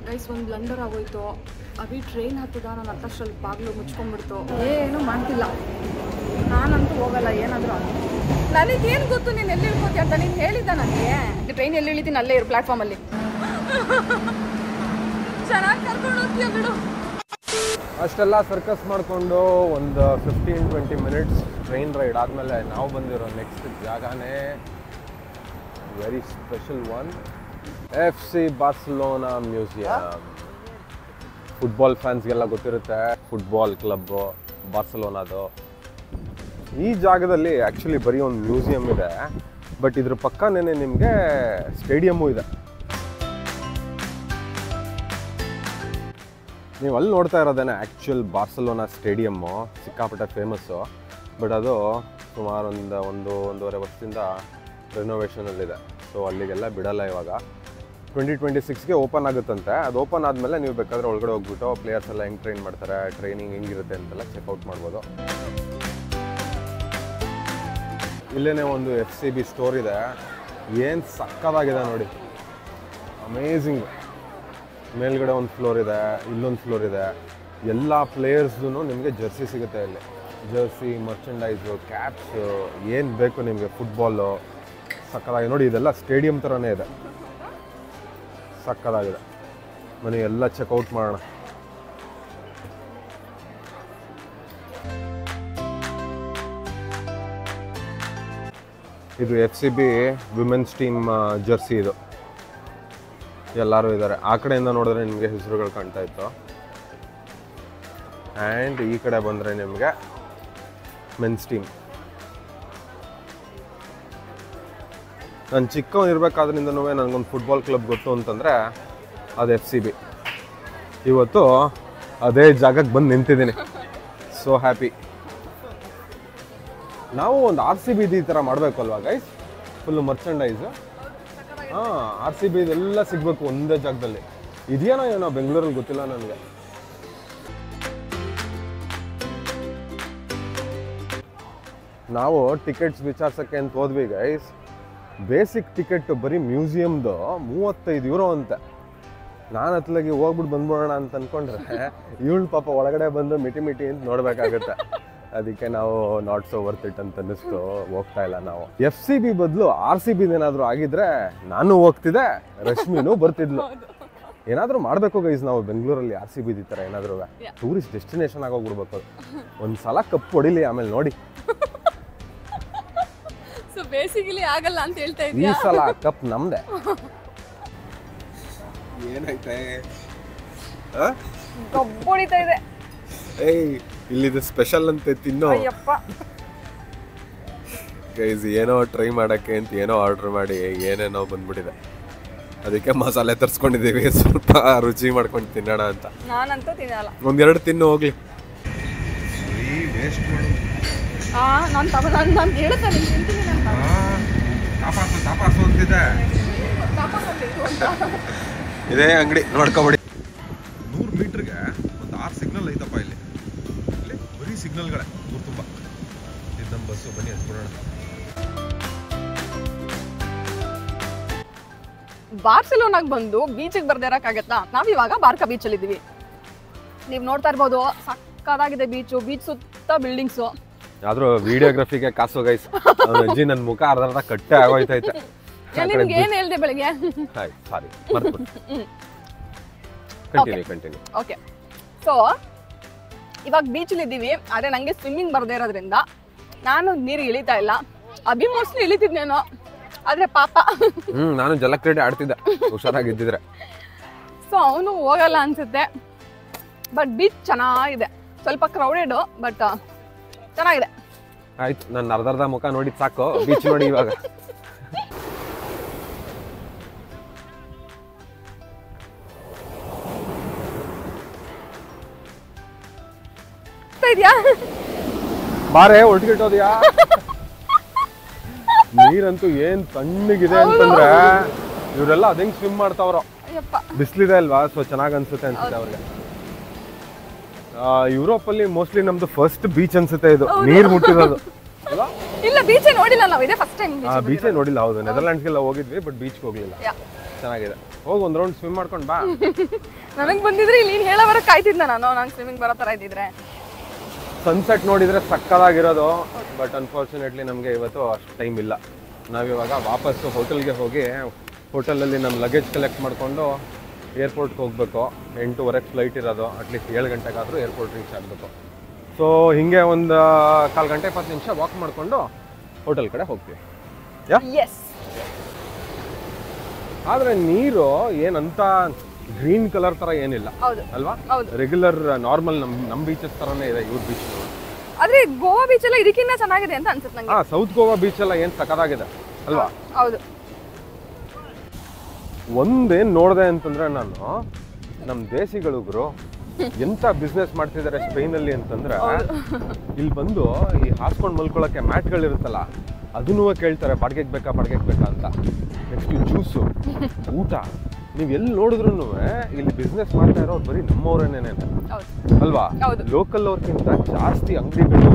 Guys ಒಂದು blunder ಆಗೋಯ್ತು. Abhi train ಹತ್ತದ, ನಾನು ಹತ್ತಷ್ಟರಲ್ಲಿ ಬಾಗಿಲು ಮುಚ್ಕೊಂಡ್ಬಿಡ್ತು. ಏನೂ ಮಾಡ್ತಿಲ್ಲ, ನಾನಂತೂ ಹೋಗಲ್ಲ. ಏನಾದರೂ ನನಗೇನು ಗೊತ್ತು ನೀನು ಎಲ್ಲಿ ಇಳ್ಕೋತೀಯ ಅಂತ. ನೀನು ಹೇಳಿದ್ದ ನನಗೆ ಟ್ರೈನ್ ಎಲ್ಲಿ ಇಳಿತೀನಿ ಅಲ್ಲೇ ಇರು ಪ್ಲ್ಯಾಟ್ಫಾರ್ಮಲ್ಲಿ. ಚೆನ್ನಾಗಿ ಕರ್ಕೊಂಡು ಹೋಗ್ತೀಯ ಬಿಡು. ಅಷ್ಟೆಲ್ಲ ಸರ್ಕಸ್ ಮಾಡಿಕೊಂಡು ಒಂದು 15-20 ಮಿನಿಟ್ಸ್ ಟ್ರೈನ್ ರೈಡ್ ಆದಮೇಲೆ ನಾವು ಬಂದಿರೋ ನೆಕ್ಸ್ಟ್ ಜಾಗನೇ very special one, FC Barcelona museum. Football ಫ್ಯಾನ್ಸ್ಗೆಲ್ಲ ಗೊತ್ತಿರುತ್ತೆ, ಫುಟ್ಬಾಲ್ ಕ್ಲಬ್ಬು ಬಾರ್ಸಿಲೋನಾದು. ಈ ಜಾಗದಲ್ಲಿ ಆ್ಯಕ್ಚುಲಿ ಬರೀ ಒಂದು ಮ್ಯೂಸಿಯಂ ಇದೆ, ಬಟ್ ಇದ್ರ ಪಕ್ಕನೇ ನಿಮಗೆ ಸ್ಟೇಡಿಯಮ್ಮು ಇದೆ. ನೀವು ಅಲ್ಲಿ ನೋಡ್ತಾ ಇರೋದೇನೆ ಆ್ಯಕ್ಚುಯಲ್ ಬಾರ್ಸಿಲೋನಾ ಸ್ಟೇಡಿಯಮ್ಮು, ಸಿಕ್ಕಾಪಟ್ಟೆ ಫೇಮಸ್ಸು. ಬಟ್ ಅದು ಸುಮಾರು ಒಂದೂವರೆ ವರ್ಷದಿಂದ ರಿನೋವೇಷನಲ್ಲಿದೆ. ಸೊ ಅಲ್ಲಿಗೆಲ್ಲ ಬಿಡಲ್ಲ. ಇವಾಗ 2026ಗೆ ಓಪನ್ ಆಗುತ್ತಂತೆ. ಅದು ಓಪನ್ ಆದಮೇಲೆ ನೀವು ಬೇಕಾದರೆ ಒಳಗಡೆ ಹೋಗ್ಬಿಟ್ಟು ಪ್ಲೇಯರ್ಸ್ ಎಲ್ಲ ಹೆಂಗೆ ಟ್ರೈನ್ ಮಾಡ್ತಾರೆ, ಟ್ರೈನಿಂಗ್ ಹೆಂಗಿರುತ್ತೆ ಅಂತೆಲ್ಲ ಚೆಕ್ಔಟ್ ಮಾಡ್ಬೋದು. ಇಲ್ಲೇ ಒಂದು FCB ಸ್ಟೋರ್ ಇದೆ. ಏನು ಸಕ್ಕತ್ತಾಗಿದೆ ನೋಡಿ, ಅಮೇಝಿಂಗ್. ಮೇಲ್ಗಡೆ ಒಂದು ಫ್ಲೋರ್ ಇದೆ, ಇಲ್ಲೊಂದು ಫ್ಲೋರ್ ಇದೆ. ಎಲ್ಲ ಪ್ಲೇಯರ್ಸ್ದು ನಿಮಗೆ ಜರ್ಸಿ ಸಿಗುತ್ತೆ ಇಲ್ಲಿ. ಜರ್ಸಿ, ಮರ್ಚೆಂಡೈಸು, ಕ್ಯಾಪ್ಸು, ಏನು ಬೇಕು ನಿಮಗೆ, ಫುಟ್ಬಾಲು ಸಕ್ಕತ್ತಾಗಿದೆ ನೋಡಿ. ಇದೆಲ್ಲ ಸ್ಟೇಡಿಯಂ ಥರನೇ ಇದೆ, ಸಕ್ಕತ್ತಾಗಿದೆ. ಮನೆ ಎಲ್ಲ ಚೆಕ್ಔಟ್ ಮಾಡೋಣ. ಇದು FCB ವಿಮೆನ್ಸ್ ಟೀಮ್ ಜರ್ಸಿ. ಇದು ಎಲ್ಲರೂ ಇದ್ದಾರೆ. ಆ ಕಡೆಯಿಂದ ನೋಡಿದ್ರೆ ನಿಮಗೆ ಹೆಸರುಗಳು ಕಾಣ್ತಾ ಇತ್ತು. ಆ್ಯಂಡ್ ಈ ಕಡೆ ಬಂದರೆ ನಿಮಗೆ ಮೆನ್ಸ್ ಟೀಮ್. ನಾನು ಚಿಕ್ಕವನಿರ್ಬೇಕಾದ್ರಿಂದನೂ ನನಗೊಂದು ಫುಟ್ಬಾಲ್ ಕ್ಲಬ್ ಗೊತ್ತು ಅಂತಂದರೆ ಅದು FCB. ಇವತ್ತು ಅದೇ ಜಾಗಕ್ಕೆ ಬಂದು ನಿಂತಿದ್ದೀನಿ. So happy. ನಾವು ಒಂದು RCB ಈ ಥರ ಮಾಡಬೇಕು ಅಲ್ವಾ ಗೈಸ್, ಫುಲ್ಲು ಮರ್ಚೆಂಡೈಸು. ಹಾಂ, RCB ಇದೆಲ್ಲ ಸಿಗಬೇಕು ಒಂದೇ ಜಾಗದಲ್ಲಿ. ಇದೆಯೇನೋ ಏನೋ ಬೆಂಗಳೂರಲ್ಲಿ ಗೊತ್ತಿಲ್ಲ ನನಗೆ. ನಾವು ಟಿಕೆಟ್ಸ್ ವಿಚಾರಿಸೋಕ್ಕೆ ಅಂತ ಹೋದ್ವಿ ಗೈಸ್. ಬೇಸಿಕ್ ಟಿಕೆಟ್ ಬರೀ ಮ್ಯೂಸಿಯಮ್ದು 35 ಯೂರೋ ಅಂತೆ. ನಾನು ಹತ್ಲಾಗಿ ಹೋಗ್ಬಿಟ್ಟು ಬಂದ್ಬಿಡೋಣ ಅಂತ ಅಂದ್ಕೊಂಡ್ರೆ ಇವಳು ಪಾಪ ಒಳಗಡೆ ಬಂದು ಮಿಟಿ ಅಂತ ನೋಡಬೇಕಾಗುತ್ತೆ. ಅದಕ್ಕೆ ನಾವು ನಾಟ್ ಸೋ ವರ್ತ್ ಇಟ್ ಅಂತ ಅನ್ನಿಸ್ತು, ಹೋಗ್ತಾ ಇಲ್ಲ ನಾವು. FCB ಬದಲು RCB ಏನಾದರೂ ಆಗಿದ್ರೆ ನಾನು ಹೋಗ್ತಿದ್ದೆ, ರಶ್ಮಿನೂ ಬರ್ತಿದ್ಲು. ಏನಾದರೂ ಮಾಡಬೇಕು ಗೈಸ್ ನಾವು ಬೆಂಗಳೂರಲ್ಲಿ RCB ಈ ಥರ ಏನಾದರೂ ಟೂರಿಸ್ಟ್ ಡೆಸ್ಟಿನೇಷನ್ ಆಗೋಗ್ಬಿಡ್ಬೇಕು. ಒಂದು ಸಲ ಕಪ್ ಹೊಡಿಲಿ, ಆಮೇಲೆ ನೋಡಿ. ಸೊ ಬೇಸಿಕಲಿ ಆಗಲ್ಲ ಅಂತ ಹೇಳ್ತಾ ಇದ್ದೀವಿ. ಈ ಸಲ ಕಪ್ ನಮ್ದೆ. ಏನೈತೆ ಕಬ್ಬು ಹೊಡಿತಾ ಇದೆ. ಏಯ್, ಇಲ್ಲಿದು ಸ್ಪೆಷಲ್ ಅಂತ ತಿನ್ನೋ ಗೈಸ್. ಏನೋ ಟ್ರೈ ಮಾಡೋಕ್ಕೆ ಅಂತ ಏನೋ ಆರ್ಡರ್ ಮಾಡಿ ಏನೇನೋ ಬಂದ್ಬಿಟ್ಟಿದೆ. ಅದಕ್ಕೆ ಮಸಾಲೆ ತರಿಸ್ಕೊಂಡಿದ್ದೀವಿ, ಸ್ವಲ್ಪ ರುಚಿ ಮಾಡ್ಕೊಂಡು ತಿನ್ನೋಣ ಅಂತ. ನಾನಂತೂ ತಿನ್ನಲ್ಲ. ಒಂದೆರಡು ತಿನ್ನು ಹೋಗ್ಲಿ. ನಾನು ಹೇಳ್ತಾನೆ ತಿಂತೀನಿ ಅಂತ. ಇದೇ ಅಂಗಡಿ ನೋಡ್ಕೊಬಿಡಿ. 100 ಮೀಟ್ರಿಗೆ ಒಂದು 6 ಸಿಗ್ನಲ್ ಐತಪ್ಪ ಇಲ್ಲಿ. ಬರೀ ಸಿಗ್ನಲ್ಗಳೇ ಊರು ತುಂಬ. ಇದು ನಮ್ಮ ಬಸ್ಸು, ಬನ್ನಿ ಹತ್ಬಿಡೋಣ. ಬಾರ್ಸಿಲೋನಾಗ ಬಂದು ಬೀಚಿಗೆ ಬರ್ದೇ ಇರೋಕ್ಕಾಗತ್ತಾ? ನಾವಿವಾಗ ಬಾರ್ಕಾ ಬೀಚಲ್ಲಿ ಇದ್ದೀವಿ. ನೀವು ನೋಡ್ತಾ ಇರ್ಬೋದು, ಸಕ್ಕತ್ತಾಗಿದೆ ಬೀಚು. ಬೀಚ್ ಸುತ್ತ ಬಿಲ್ಡಿಂಗ್ಸು. ಆದ್ರೂ ವಿಡಿಯೋಗ್ರಫಿಗೆ ಕಾಸು ಗೈಸ್. ಅಜ್ಜಿ ನನ್ನ ಮುಖ ಅರ್ಧ ಕಟ್ಟೆ ಆಗೋಯ್ತೈತೆ. ನಿಮ್ಗೆ ಏನು ಹೇಳ್ದೆ ಬೆಳಗ್ಗೆ? ಸಾರಿ, ಕಂಟಿನ್ಯೂ. ಓಕೆ, ಸೊ ಇವಾಗ ಬೀಚಲ್ಲಿ ಇದ್ದೀವಿ. ಆದರೆ ನನಗೆ ಸ್ವಿಮ್ಮಿಂಗ್ ಬರ್ದೇ ಇರೋದ್ರಿಂದ ನಾನು ನೀರಿಗೆ ಇಳಿತಾ ಇಲ್ಲ. ಅಭಿ ಮೋಸ್ಟ್ಲಿ ಇಳಿತಿದ್ನೇನೋ, ಆದರೆ ಪಾಪ ನಾನು ಜಲಕ್ರೀಡೆ ಆಡ್ತಿದ್ದೆ ಹುಷಾರಾಗಿದ್ದಿದ್ರೆ. ಸೊ ಅವನು ಹೋಗಲ್ಲ ಅನ್ಸುತ್ತೆ. ಬಟ್ ಬೀಚ್ ಚೆನ್ನಾಗಿದೆ, ಸ್ವಲ್ಪ ಕ್ರೌಡೆಡ್, ಬಟ್ ಚೆನ್ನಾಗಿದೆ. ಆಯ್ತು, ನನ್ನ ಅರ್ಧ ಮುಖ ನೋಡಿ ಸಾಕು, ಬೀಚ್ ನೋಡಿ ಇವಾಗ. ಬಾರೆ ಒಟ್ಟಿಗಿಟ್ಟೋದ್ಯಾ? ನೀರಂತೂ ಏನ್ ತಣ್ಣಗಿದೆ ಅಂತಂದ್ರೆ ಇವರೆಲ್ಲ ಅದಂಗ್ ಸ್ವಿಮ್ ಮಾಡ್ತಾವ್ರ. ಬಿಸಿಲಿದೆ ಅಲ್ವಾ, ಸೊ ಚೆನ್ನಾಗ್ ಅನ್ಸುತ್ತೆ ಅನ್ಸುತ್ತೆ ಅವ್ರಿಗೆ. ಯುರೋಪ್ ಅಲ್ಲಿ ಮೋಸ್ಟ್ಲಿ ನಮ್ದು ಫಸ್ಟ್ ಬೀಚ್ ಅನ್ಸುತ್ತೆ ಇದು, ನೀರ್ ಮುಟ್ಟಿರೋದು. ಇಲ್ಲ ಬೀಚೇ ನೋಡಿಲ್ಲ ನಾವು, ಇದೇ ಫಸ್ಟ್ ಟೈಮ್. ಬೀಚೇ ನೋಡಿಲ್ಲ. ಹೌದು, ನೆದರ್ಲ್ಯಾಂಡ್ಸ್ಗೆಲ್ಲ ಹೋಗಿದ್ವಿ, ಬಟ್ ಬೀಚ್ಗೆ ಹೋಗ್ಲಿಲ್ಲ. ಚೆನ್ನಾಗಿದೆ, ಹೋಗಿ ಒಂದು ರೌಂಡ್ ಸ್ವಿಮ್ ಮಾಡ್ಕೊಂಡು ಬಾ. ನನಗೆ ಬಂದಿದ್ರೆ ಇಲ್ಲಿ ನೀನು ಹೇಳೋವರೆಗೆ ಕಾಯ್ತಿದ್ದೆ ನಾನು, ನಂಗೆ ಸ್ವಿಮ್ಮಿಂಗ್ ಬರೋ ಥರ ಇದ್ದಿದ್ರೆ. ಸನ್ಸೆಟ್ ನೋಡಿದರೆ ಸಕ್ಕದಾಗಿರೋದು, ಬಟ್ ಅನ್ಫಾರ್ಚುನೇಟ್ಲಿ ನಮಗೆ ಇವತ್ತು ಅಷ್ಟು ಟೈಮ್ ಇಲ್ಲ. ನಾವಿವಾಗ ವಾಪಸ್ಸು ಹೋಟೆಲ್ಗೆ ಹೋಗಿ ಹೋಟೆಲಲ್ಲಿ ನಮ್ಮ ಲಗೇಜ್ ಕಲೆಕ್ಟ್ ಮಾಡಿಕೊಂಡು ಏರ್ಪೋರ್ಟ್ಗೆ ಹೋಗಬೇಕು. 8:30 ಫ್ಲೈಟ್ ಇರೋದು, ಅಟ್ಲೀಸ್ಟ್ 7 ಗಂಟೆಗಾದರೂ ಏರ್ಪೋರ್ಟ್ ರೀಚ್ ಆಗಬೇಕು. ಸೊ ಹಿಂಗೆ ಒಂದು 1/4 ಗಂಟೆ 20 ನಿಮಿಷ ವಾಕ್ ಮಾಡಿಕೊಂಡು ಹೋಟೆಲ್ ಕಡೆ ಹೋಗ್ತೀವಿ. ಆದರೆ ನೀರು ಏನಂತ ಗ್ರೀನ್ ಕಲರ್ ಥರ ಏನಿಲ್ಲ ಅಲ್ವಾ, ರೆಗ್ಯುಲರ್ ನಾರ್ಮಲ್ ನಮ್ಮ ಬೀಚಸ್ ಥರನೇ ಇದೆ ಇವ್ರ ಬೀಚ್. ಆದ್ರೆ ಗೋವಾ ಬೀಚ್ ಎಲ್ಲ ಇದಕ್ಕಿಂತ ಚೆನ್ನಾಗಿದೆ ಅಂತ ಅನ್ಸುತ್ತೆ ನನಗೆ. ಸೌತ್ ಗೋವಾ ಬೀಚ್ ಎಲ್ಲ ಏನು ಸಕ್ಕತ್ತಾಗಿದೆ ಅಲ್ವಾ. ಹೌದು. ಒಂದೇನು ನೋಡಿದೆ ಅಂತಂದ್ರೆ ನಾನು, ನಮ್ಮ ದೇಶಿಗಳು ಎಂತ ಬಿಸ್ನೆಸ್ ಮಾಡ್ತಿದ್ದಾರೆ ಸ್ಪೇನಲ್ಲಿ ಅಂತಂದ್ರೆ, ಇಲ್ಲಿ ಬಂದು ಈ ಹಾಸ್ಕೊಂಡು ಮಲ್ಕೊಳ್ಳೋಕ್ಕೆ ಮ್ಯಾಟ್ಗಳಿರುತ್ತಲ್ಲ ಅದನ್ನೂ ಕೇಳ್ತಾರೆ, ಬಾಡಿಗೆಗೆ ಬೇಕಾ ಅಂತ. ನೆಕ್ಸ್ಟ್ ಜ್ಯೂಸು, ಊಟ, ನೀವು ಎಲ್ಲಿ ನೋಡಿದ್ರು ಇಲ್ಲಿ ಬಿಸ್ನೆಸ್ ಮಾಡ್ತಾ ಇರೋರು ಬರೀ ನಮ್ಮವ್ರೇನೇನೆ ಅಲ್ವಾ. ಲೋಕಲ್ ಅವ್ರಿಗಿಂತ ಜಾಸ್ತಿ ಅಂಗಡಿಗಳು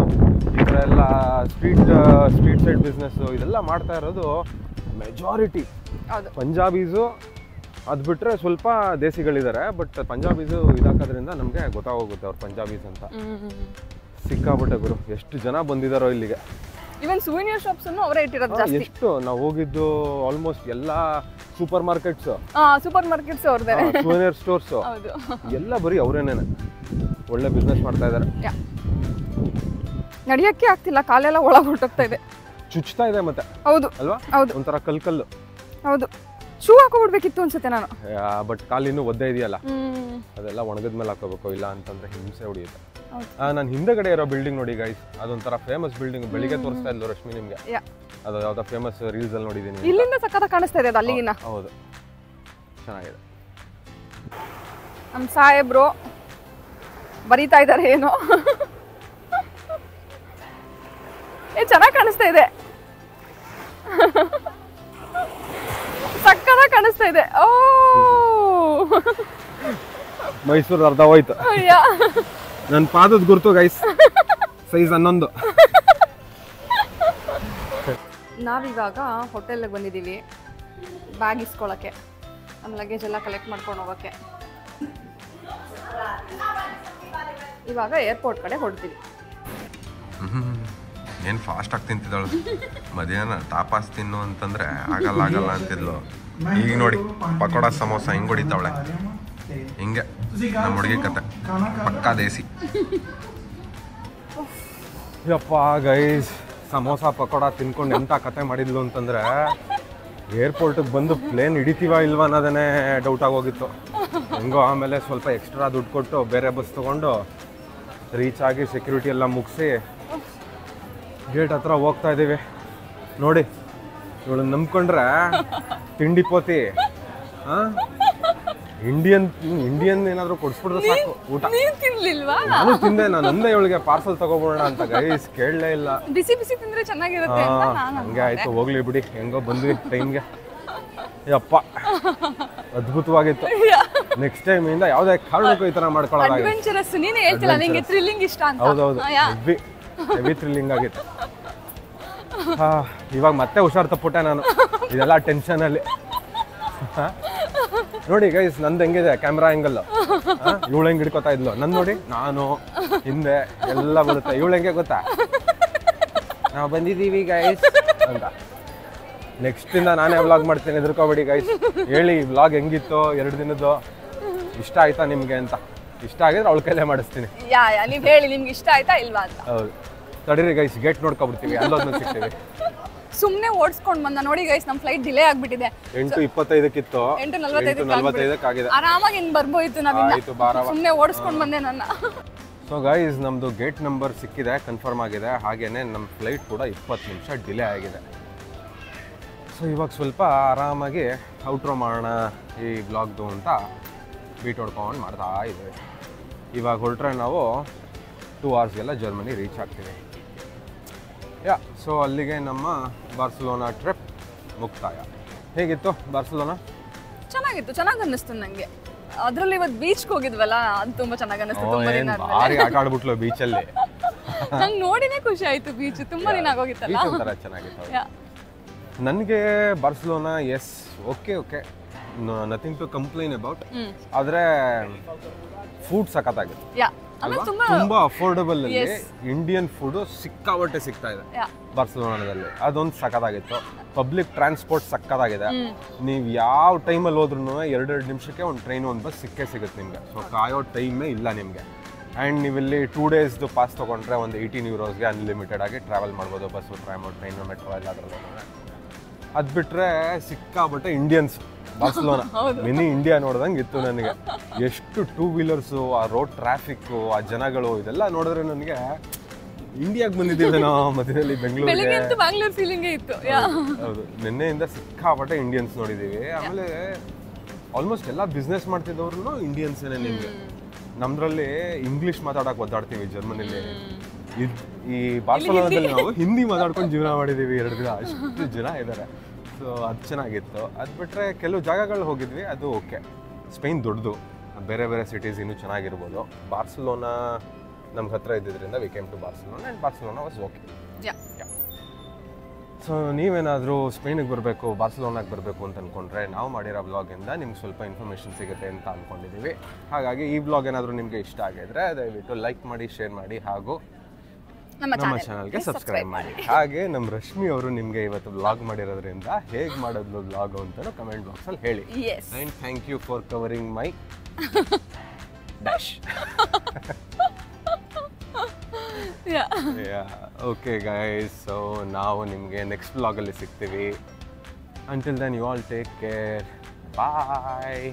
ಈ ಥರ ಎಲ್ಲ ಸ್ಟ್ರೀಟ್ ಸೈಡ್ ಬಿಸ್ನೆಸ್ಸು ಇದೆಲ್ಲ ಮಾಡ್ತಾ ಇರೋದು ಮೆಜಾರಿಟಿ ಪಂಜಾಬೀಸು. ಅದು ಬಿಟ್ಟರೆ ಸ್ವಲ್ಪ ದೇಸಿಗಳಿದ್ದಾರೆ, ಬಟ್ ಪಂಜಾಬೀಸು ಇದಾಕೋದ್ರಿಂದ ನಮಗೆ ಗೊತ್ತಾಗೋಗುತ್ತೆ ಅವ್ರು ಪಂಜಾಬೀಸ್ ಅಂತ. ಸಿಕ್ಕಾಬಿಟ್ಟೆ ಗುರು, ಎಷ್ಟು ಜನ ಬಂದಿದ್ದಾರೋ ಇಲ್ಲಿಗೆ. ಇವನ್ ಸೂವಿನಿಯರ್ ಶಾಪ್ಸ್ ಅನ್ನು ಅವರೇ ಇಟ್ಟಿರೋದು ಜಾಸ್ತಿ. ಎಷ್ಟು ನಾವು ಹೋಗಿದ್ದು ಆಲ್ಮೋಸ್ಟ್ ಎಲ್ಲ ಸೂಪರ್ ಮಾರ್ಕೆಟ್ಸ್ ಅವ್ರದೇ, ಸೂವಿನಿಯರ್ ಸ್ಟೋರ್ಸ್ ಎಲ್ಲ ಬರೀ ಅವರೇನೇನೆ ಒಳ್ಳೆ ಬಿಸ್ನೆಸ್ ಮಾಡ್ತಾ ಇದ್ದಾರೆ. ನಡೆಯಕ್ಕೆ ಆಗ್ತಿಲ್ಲ, ಕಾಲೆಲ್ಲ ಒಳಗೆ ಹೊರಟೋಗ್ತಾ ಇದೆ, ಚುಚ್ತಾ ಇದೆ ಮತ್ತೆ. ಹೌದು ಅಲ್ವಾ, ಒಂಥರ ಕಲ್ಲು. ಹೌದು, ಶೂ ಹಾಕೋಬಿಡ್ಬೇಕಿತ್ತು ಅನ್ಸುತ್ತೆ ನಾನು. ಬಟ್ ಕಾಲಿನ್ನು ಒದ್ದೆ ಇದೆಯಲ್ಲ, ಅದೆಲ್ಲ ಒಣಗದ್ಮೇಲೆ ಹಾಕೋಬೇಕು, ಇಲ್ಲ ಅಂತಂದ್ರೆ ಹಿಂಸೆ ಹೊಡಿಯುತ್ತೆ. ನಾನು ಹಿಂದೆಗಡೆ ಇರೋ ಬಿಲ್ಡಿಂಗ್ ನೋಡಿ ಗೈಸ್, ಅದೊಂಥರ ಫೇಮಸ್ ಬಿಲ್ಡಿಂಗ್. ಬೆಳಿಗ್ಗೆ ತೋರಿಸ್ತಾ ಇದ್ಲು ರಶ್ಮಿ ನಿಮ್ಗೆ, ಅದು ಯಾವ್ದೋ ಫೇಮಸ್ ರೀಲ್ಸ್ ಅಲ್ಲಿ ನೋಡಿದೀನಿ. ಇಲ್ಲಿಂದ ಸಕ್ಕತ್ತಾಗಿ ಕಾಣಿಸ್ತಾ ಇದೆ ಅದು ಅಲ್ಲಿಗಿನ. ಹೌದು, ಚೆನ್ನಾಗಿದೆ. ನಮ್ಮ ಸಾಹೇಬ್ರು ಬರೀತಾ ಇದ್ದಾರೆ ಏನೋ. ಚೆನ್ನಾಗಿ ಕಾಣಿಸ್ತಾ ಇದೆ, ಸಕ್ಕತ್ತಾಗಿ ಕಾಣಿಸ್ತಾ ಇದೆ. ಓ, ಮೈಸೂರು ಅರ್ಧ ಹೋಯ್ತು. ನನ್ನ ಪಾದದ ಗುರುತು ಗೈಸ್, ಸೈಜ್ 11. ನಾವಿವಾಗ ಹೋಟೆಲ್ಗೆ ಬಂದಿದ್ದೀವಿ ಬ್ಯಾಗ್ ಇಸ್ಕೊಳ್ಳೋಕ್ಕೆ, ನಮ್ಮ ಲಗೇಜ್ ಎಲ್ಲ ಕಲೆಕ್ಟ್ ಮಾಡ್ಕೊಂಡು ಹೋಗೋಕ್ಕೆ. ಇವಾಗ ಏರ್ಪೋರ್ಟ್ ಕಡೆ ಹೊಡ್ತೀವಿ. ಏನು ಫಾಸ್ಟಾಗಿ ತಿಂತಿದ್ದಾಳು. ಮಧ್ಯಾಹ್ನ ತಾಪಾಸ್ ತಿನ್ನು ಅಂತಂದರೆ ಆಗಲ್ಲ ಅಂತಿದ್ಲು. ಈಗ ನೋಡಿ ಪಕೋಡ ಸಮೋಸ ಹಿಂಗೆ ಹೊಡಿತಾವಳೆ. ಹಿಂಗೆ ನಮ್ಮ ಹುಡುಗಿ ಕತೆ, ಪಕ್ಕಾ ದೇಸಿ. ಯಪ್ಪ ಗೈಸ್, ಸಮೋಸ ಪಕೋಡ ತಿನ್ಕೊಂಡು ಎಂಥ ಕತೆ ಮಾಡಿದ್ಲು ಅಂತಂದರೆ, ಏರ್ಪೋರ್ಟಿಗೆ ಬಂದು ಪ್ಲೇನ್ ಹಿಡಿತೀವ ಇಲ್ವ ಅನ್ನೋದೇ ಡೌಟ್ ಆಗೋಗಿತ್ತು. ಹೆಂಗೋ ಆಮೇಲೆ ಸ್ವಲ್ಪ ಎಕ್ಸ್ಟ್ರಾ ದುಡ್ಡು ಕೊಟ್ಟು ಬೇರೆ ಬಸ್ ತೊಗೊಂಡು ರೀಚ್ ಆಗಿ ಸೆಕ್ಯೂರಿಟಿ ಎಲ್ಲ ಮುಗಿಸಿ ಗೇಟ್ ಹತ್ರ ಹೋಗ್ತಾ ಇದ್ದೀವಿ. ನೋಡಿ ಇವಳು ನಂಬ್ಕೊಂಡ್ರೆ ತಿಂಡಿ ಪೋತಿ. ಇಂಡಿಯನ್ ಏನಾದ್ರು ಕೊಡ್ಸ್ಬಿಟ್ರೆ ಸಾಕು ಊಟ. ನಾನು ತಿಂದೆ, ನಾನು ಅಂದೆ ಇವಳಿಗೆ ಪಾರ್ಸಲ್ ತಗೋಬೋಣ ಅಂತ ಗೈಸ್, ಕೇಳಲೇ ಇಲ್ಲ. ಬಿಸಿ ತಿಂದ್ರೆ ಚೆನ್ನಾಗಿರುತ್ತೆ ಅಂತ ಹಂಗೆ ಆಯ್ತು, ಹೋಗ್ಲಿ ಬಿಡಿ, ಹೆಂಗೋ ಬಂದ್ವಿ ಟೈಮ್ಗೆ. ಯಪ್ಪ ಅದ್ಭುತವಾಗಿತ್ತು. ನೆಕ್ಸ್ಟ್ ಟೈಮ್ ಇಂದ ಯಾವುದೇ ಕಾರಣಕ್ಕೂ ಈ ತರ ಮಾಡ್ಕೊಳ್ಳೋದಾಗಿತ್ತು. ಅಡ್ವೆಂಚರಸ್ ನೀನೇ ಹೇಳ್ತಿಲ್ಲ ನಿಂಗೆ ಥ್ರಿಲ್ಲಿಂಗ್ ಇಷ್ಟ ಅಂತ. ಹೌದೌದು, ಹೆವಿ ಥ್ರಿಲ್ಲಿಂಗ್ ಆಗಿತ್ತು. ಇವಾಗ ಮತ್ತೆ ಹುಷಾರ್ ತಪ್ಪುಟ್ಟೆ ನಾನು ಇದೆಲ್ಲ ಟೆನ್ಷನಲ್ಲಿ. ನೋಡಿ ಗೈಸ್, ನಂದು ಹೆಂಗಿದೆ ಕ್ಯಾಮ್ರಾ ಆ್ಯಂಗಲ್, ಇವಳು ಹೆಂಗೆ ಹಿಡ್ಕೊತಾ ಇದ್ಲು ನನ್ನ ನೋಡಿ, ನಾನು ಹಿಂದೆ ಎಲ್ಲ ಬರುತ್ತೆ. ಇವಳು ಹೆಂಗೆ ಗೊತ್ತಾ, ನಾವು ಬಂದಿದ್ದೀವಿ ಗೈಸ್ ಅಂತ. ನೆಕ್ಸ್ಟಿಂದ ನಾನೇ ವ್ಲಾಗ್ ಮಾಡ್ತೀನಿ, ಹೆದರ್ಕೋಬೇಡಿ ಗೈಸ್. ಹೇಳಿ ವ್ಲಾಗ್ ಹೆಂಗಿತ್ತು 2 ದಿನದ್ದು, ಇಷ್ಟ ಆಯ್ತಾ ನಿಮಗೆ ಅಂತ. ಇಷ್ಟ ಆಗಿದ್ರೆ ಅವಳ ಕೈಲೇ ಮಾಡಿಸ್ತೀನಿ. ನೀವು ಹೇಳಿ ನಿಮ್ಗೆ ಇಷ್ಟ ಆಯ್ತಾ ಇಲ್ವಾ ಅಂತ. ಹೌದು, ತಡೀರಿ ಗೈಸ್, ಗೇಟ್ ನೋಡ್ಕೊಬಿಡ್ತೀವಿ, ಅಲ್ಲೋದ್ಮೇಲೆ ಸಿಗ್ತೀವಿ. ಸುಮ್ಮನೆ ಓಡಿಸ್ಕೊಂಡು ಬಂದ ನೋಡಿ ಗೈಸ್, ನಮ್ಮ ಫ್ಲೈಟ್ ಡಿಲೇ ಆಗ್ಬಿಟ್ಟಿದೆ. 8:25 8:45 ಆಗಿದೆ. ಆರಾಮಾಗಿ ಇನ್ನು ಬರ್ಬೋಯಿತ್ತು, ನಾವಿನ್ನ ಸುಮ್ಮನೆ ಓಡಿಸ್ಕೊಂಡು ಬಂದೆ ನನ್ನ. ಸೊ ಗೈಸ್, ನಮ್ಮದು ಗೇಟ್ ನಂಬರ್ ಸಿಕ್ಕಿದೆ, ಕನ್ಫರ್ಮ್ ಆಗಿದೆ. ಹಾಗೇನೆ ನಮ್ಮ ಫ್ಲೈಟ್ ಕೂಡ 20 ನಿಮಿಷ ಡಿಲೇ ಆಗಿದೆ. ಸೊ ಇವಾಗ ಸ್ವಲ್ಪ ಆರಾಮಾಗಿ ಔಟ್ರೋ ಮಾಡೋಣ ಈ ಬ್ಲಾಗ್ದು ಅಂತ ಬೀಟ್ ಹೊಡ್ಕೊಂಡು ಮಾಡ್ತಾ ಇದ್ದೀವಿ. ಇವಾಗ ಹೊರಟ್ರೆ ನಾವು 2 ಅವರ್ಸ್ಗೆಲ್ಲ ಜರ್ಮನಿ ರೀಚ್ ಆಗ್ತೀವಿ. ಸೊ ಅಲ್ಲಿಗೆ ನಮ್ಮ ಬಾರ್ಸಲೋನಾ ಟ್ರಿಪ್ ಮುಕ್ತಾಯ. ಹೇಗಿತ್ತು ಬಾರ್ಸಲೋನಾ? ಚೆನ್ನಾಗಿತ್ತು, ಚೆನ್ನಾಗಿ ಅನ್ನಿಸ್ತು ನನಗೆ. ಅದರಲ್ಲಿ ಇವತ್ತು ಬೀಚ್ಗೆ ಹೋಗಿದ್ವಲ್ಲ, ಅದು ತುಂಬ ಚೆನ್ನಾಗಿ ಅನ್ನಿಸ್ತು. ಭಾರಿ ಆಟ ಆಡ್ಬಿಟ್ಲು ಬೀಚಲ್ಲಿ. ನಂಗೆ ನೋಡಿನೇ ಖುಷಿ ಆಯ್ತು ಬೀಚ್ ತುಂಬಾ ದಿನ ಆಗೋಗಿತ್ತಲ್ಲ. ಬೀಚ್ ಒಂಥರ ಚೆನ್ನಾಗಿತ್ತು. ನನಗೆ Barcelona is okay nothing to complain about. ಆದರೆ ಫುಡ್ ಸಖತ್ತಾಗಿತ್ತು ಅಲ್ವಾ, ತುಂಬಾ ಅಫೋರ್ಡಬಲ್ ಅಲ್ಲಿ ಇಂಡಿಯನ್ ಫುಡ್ ಸಿಕ್ಕಾಪಟ್ಟೆ ಸಿಗ್ತಾ ಇದೆ ಬಾರ್ಸಿಲೋನಾದಲ್ಲಿ. ಅದೊಂದು ಸಖತ್ತಾಗಿತ್ತು. ಪಬ್ಲಿಕ್ ಟ್ರಾನ್ಸ್ಪೋರ್ಟ್ ಸಖತ್ತಾಗಿದೆ. ನೀವು ಯಾವ ಟೈಮಲ್ಲಿ ಹೋದ್ರೂ 2 ನಿಮಿಷಕ್ಕೆ ಒಂದು ಟ್ರೈನ್ ಒಂದು ಬಸ್ ಸಿಗುತ್ತೆ ನಿಮಗೆ. ಸೊ ಕಾಯೋ ಟೈಮೇ ಇಲ್ಲ ನಿಮಗೆ. ಆ್ಯಂಡ್ ನೀವಿಲ್ಲಿ 2 ಡೇಸ್ದು ಪಾಸ್ ತೊಗೊಂಡ್ರೆ ಒಂದು 18 euros ಅನ್ಲಿಮಿಟೆಡ್ ಆಗಿ ಟ್ರಾವೆಲ್ ಮಾಡ್ಬೋದು. ಬಸ್ಸು, ಟ್ರೈನ್, ಮೆಟ್ರೋ ಎಲ್ಲಾದ್ರಲ್ಲೂ. ಅದು ಬಿಟ್ಟರೆ ಸಿಕ್ಕಾಪಟ್ಟೆ ಇಂಡಿಯನ್ಸ್ ಬಾರ್ಸಿಲೋನಾ ಮಿನಿ ಇಂಡಿಯಾ ನೋಡ್ದಂಗೆ ಇತ್ತು ನನಗೆ. ಎಷ್ಟು 2 ವೀಲರ್ಸು, ಆ ರೋಡ್ ಟ್ರಾಫಿಕ್ಕು, ಆ ಜನಗಳು, ಇದೆಲ್ಲ ನೋಡಿದ್ರೆ ನನಗೆ ಇಂಡಿಯಾಗೆ ಬಂದಿದ್ದೀವೇನೋ ಮಧ್ಯದಲ್ಲಿ ಬೆಂಗಳೂರಿಗೆ. ಹೌದು, ನಿನ್ನೆಯಿಂದ ಸಿಕ್ಕಾಪಟ್ಟೆ ಇಂಡಿಯನ್ಸ್ ನೋಡಿದ್ದೀವಿ. ಆಮೇಲೆ ಆಲ್ಮೋಸ್ಟ್ ಎಲ್ಲ ಬಿಸ್ನೆಸ್ ಮಾಡ್ತಿದ್ದವ್ರು ಇಂಡಿಯನ್ಸೇನೆ. ನಿಮಗೆ ನಮ್ದ್ರಲ್ಲಿ ಇಂಗ್ಲೀಷ್ ಮಾತಾಡೋಕೆ ಒದ್ದಾಡ್ತೀವಿ ಜರ್ಮನಿಲಿ. ಈ ಬಾರ್ಸಿಲೋನಾದಲ್ಲಿ ನಾವು ಹಿಂದಿ ಮಾತಾಡ್ಕೊಂಡು ಜೀವನ ಮಾಡಿದ್ದೀವಿ 2 ದಿನ. ಅಷ್ಟು ಜನ ಇದ್ದಾರೆ. ಸೊ ಅದು ಚೆನ್ನಾಗಿತ್ತು. ಅದು ಬಿಟ್ಟರೆ ಕೆಲವು ಜಾಗಗಳು ಹೋಗಿದ್ವಿ, ಅದು ಓಕೆ. ಸ್ಪೇನ್ ದೊಡ್ಡದು, ಬೇರೆ ಬೇರೆ ಸಿಟೀಸ್ ಇನ್ನೂ ಚೆನ್ನಾಗಿರ್ಬೋದು. ಬಾರ್ಸಿಲೋನಾ ನಮ್ಗೆ ಹತ್ರ ಇದ್ದಿದ್ದರಿಂದ we came to Barcelona and Barcelona was okay. So ನೀವೇನಾದರೂ ಸ್ಪೇನಿಗೆ ಬರಬೇಕು, ಬಾರ್ಸಿಲೋನಾಗೆ ಬರಬೇಕು ಅಂತ ಅಂದ್ಕೊಂಡ್ರೆ ನಾವು ಮಾಡಿರೋ ವ್ಲಾಗಿಂದ ನಿಮ್ಗೆ ಸ್ವಲ್ಪ ಇನ್ಫಾರ್ಮೇಷನ್ ಸಿಗುತ್ತೆ ಅಂತ ಅಂದ್ಕೊಂಡಿದ್ದೀವಿ. ಹಾಗಾಗಿ ಈ ವ್ಲಾಗ್ ಏನಾದರೂ ನಿಮಗೆ ಇಷ್ಟ ಆಗಿದ್ರೆ ದಯವಿಟ್ಟು ಲೈಕ್ ಮಾಡಿ, ಶೇರ್ ಮಾಡಿ, ಹಾಗೂ ನಮ್ಮ ಚಾನಲ್ಗೆ ಸಬ್ಸ್ಕ್ರೈಬ್ ಮಾಡಿ. ಹಾಗೆ ನಮ್ಮ ರಶ್ಮಿ ಅವರು ನಿಮಗೆ ಇವತ್ತು ವ್ಲಾಗ್ ಮಾಡಿರೋದ್ರಿಂದ ಹೇಗೆ ಮಾಡೋದು ವ್ಲಾಗ್ ಅಂತ ಕಮೆಂಟ್ ಬಾಕ್ಸಲ್ಲಿ ಹೇಳಿ. And thank you for covering my dash. Okay guys, so ನಾವು ನಿಮಗೆ ನೆಕ್ಸ್ಟ್ ವ್ಲಾಗಲ್ಲಿ ಸಿಗ್ತೀವಿ. Until then you all take care. Bye.